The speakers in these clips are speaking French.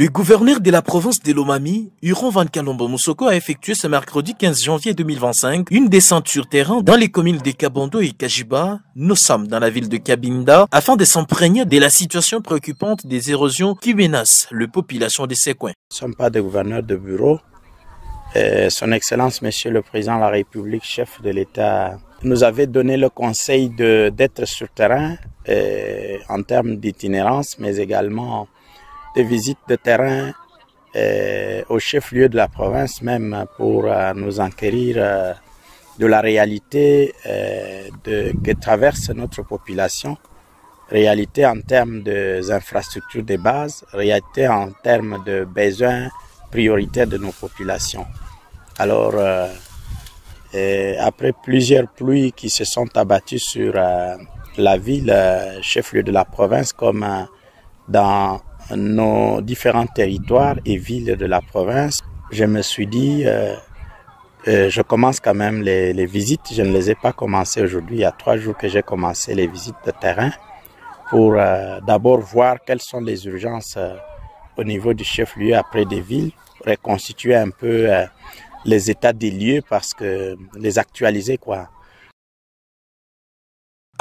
Le gouverneur de la province de Lomami, Huron Van Kalombo Moussoko, a effectué ce mercredi 15 janvier 2025 une descente sur terrain dans les communes de Kabondo et Kajiba. Nous sommes dans la ville de Kabinda afin de s'imprégner de la situation préoccupante des érosions qui menacent la population de ces coins. Nous ne sommes pas des gouverneurs de bureau. Son Excellence, Monsieur le Président de la République, chef de l'État, nous avait donné le conseil d'être sur terrain en termes d'itinérance, mais également de visites de terrain au chef-lieu de la province, même pour nous enquérir de la réalité que traverse notre population, réalité en termes d'infrastructures de base, réalité en termes de besoins prioritaires de nos populations. Alors, après plusieurs pluies qui se sont abattues sur la ville, chef-lieu de la province, comme dans nos différents territoires et villes de la province, je me suis dit, je commence quand même les visites. Je ne les ai pas commencées aujourd'hui. Il y a 3 jours que j'ai commencé les visites de terrain pour d'abord voir quelles sont les urgences au niveau du chef-lieu après des villes, reconstituer un peu les états des lieux parce que les actualiser quoi.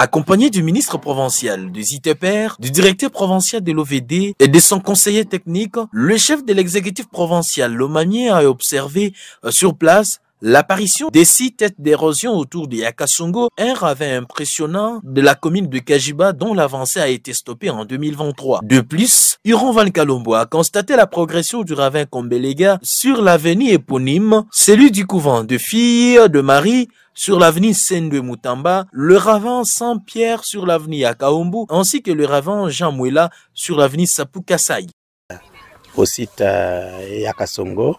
Accompagné du ministre provincial du ZITEPER, du directeur provincial de l'OVD et de son conseiller technique, le chef de l'exécutif provincial Lomami a observé sur place l'apparition des 6 têtes d'érosion autour de Yakasongo, un ravin impressionnant de la commune de Kajiba dont l'avancée a été stoppée en 2023. De plus, Huron Van Kalombo a constaté la progression du ravin Kombelega sur l'avenue éponyme, celui du couvent de filles de Marie sur l'avenue Sendwe Moutamba, le ravin Saint-Pierre sur l'avenue Akaombu, ainsi que le ravin Jean Mouela sur l'avenue Sapou Kassai. Au site Yakasongo,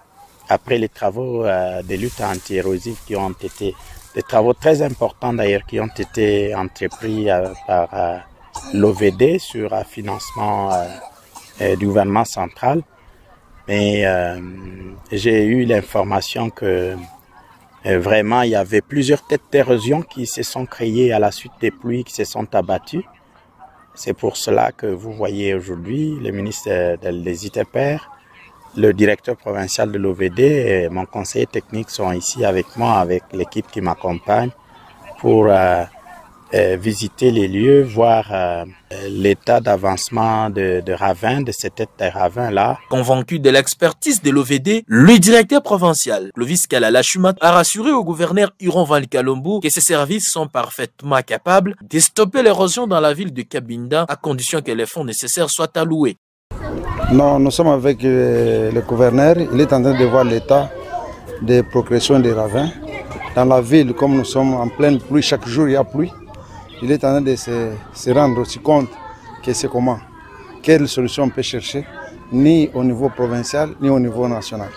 après les travaux de lutte anti-érosive qui ont été, des travaux très importants d'ailleurs qui ont été entrepris par l'OVD sur un financement du gouvernement central. Mais j'ai eu l'information que vraiment il y avait plusieurs têtes d'érosion qui se sont créées à la suite des pluies qui se sont abattues. C'est pour cela que vous voyez aujourd'hui le ministre des ZITEPER, le directeur provincial de l'OVD et mon conseiller technique sont ici avec moi, avec l'équipe qui m'accompagne pour visiter les lieux, voir l'état d'avancement de ravins, de ces têtes de ravins-là. Convaincu de l'expertise de l'OVD, le directeur provincial, Clovis Kalala Chumat, a rassuré au gouverneur Huron Van Kalombo que ses services sont parfaitement capables de stopper l'érosion dans la ville de Kabinda à condition que les fonds nécessaires soient alloués. Non, nous sommes avec le gouverneur. Il est en train de voir l'état de progression des ravins. Dans la ville, comme nous sommes en pleine pluie, chaque jour il y a pluie, il est en train de se rendre aussi compte que c'est comment, quelle solution on peut chercher, ni au niveau provincial, ni au niveau national.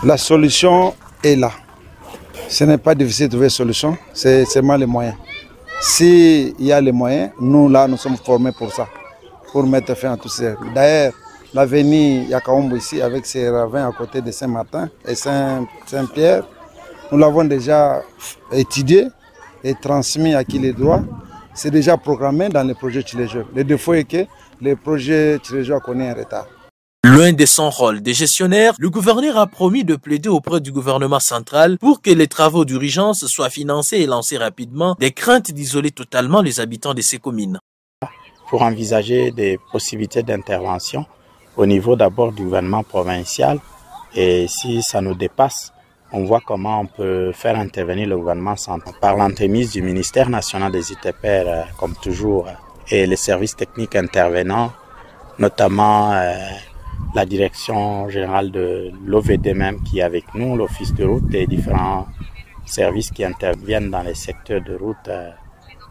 La solution est là. Ce n'est pas difficile de trouver une solution, c'est seulement les moyens. S'il y a les moyens, nous là, nous sommes formés pour ça, pour mettre fin à tout ça. D'ailleurs, l'avenue Yakaombo ici, avec ses ravins à côté de Saint-Martin et Saint-Pierre, nous l'avons déjà étudié et transmis à qui les droits. C'est déjà programmé dans le projet Tchiléjo. Le défaut est que le projet Tchiléjo connaît un retard. Loin de son rôle de gestionnaire, le gouverneur a promis de plaider auprès du gouvernement central pour que les travaux d'urgence soient financés et lancés rapidement, des craintes d'isoler totalement les habitants de ces communes. Pour envisager des possibilités d'intervention au niveau d'abord du gouvernement provincial, et si ça nous dépasse, on voit comment on peut faire intervenir le gouvernement central par l'entremise du ministère national des ZITEPER, comme toujours, et les services techniques intervenants, notamment la direction générale de l'OVD même qui est avec nous, l'office de route et différents services qui interviennent dans les secteurs de route.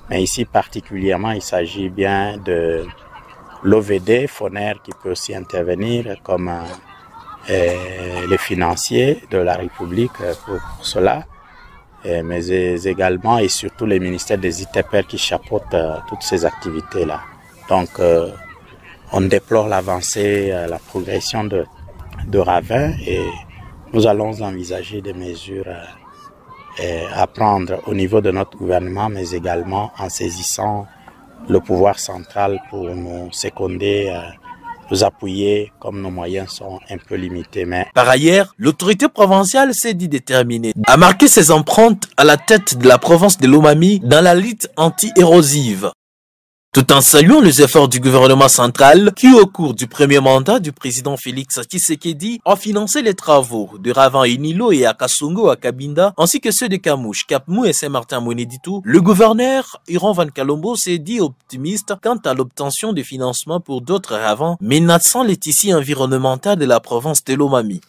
Mais ici particulièrement, il s'agit bien de l'OVD, FONER qui peut aussi intervenir comme les financiers de la République pour cela, mais également et surtout les ministères des ZITEPER qui chapeautent toutes ces activités-là. Donc on déplore l'avancée, la progression de ravins et nous allons envisager des mesures à prendre au niveau de notre gouvernement, mais également en saisissant le pouvoir central pour nous seconder vous appuyer comme nos moyens sont un peu limités. Mais par ailleurs, l'autorité provinciale s'est dit déterminée à marquer ses empreintes à la tête de la province de Lomami dans la lutte anti-érosive. Tout en saluant les efforts du gouvernement central qui, au cours du premier mandat du président Félix Tshisekedi, a financé les travaux de Ravan et Nilo et à Kasongo à Kabinda, ainsi que ceux de Kamouche, Kapmou et Saint-Martin-Moneditou, le gouverneur Iran Van Kalombo s'est dit optimiste quant à l'obtention de financements pour d'autres ravins, menaçant les tissus environnementaux de la province de Lomami.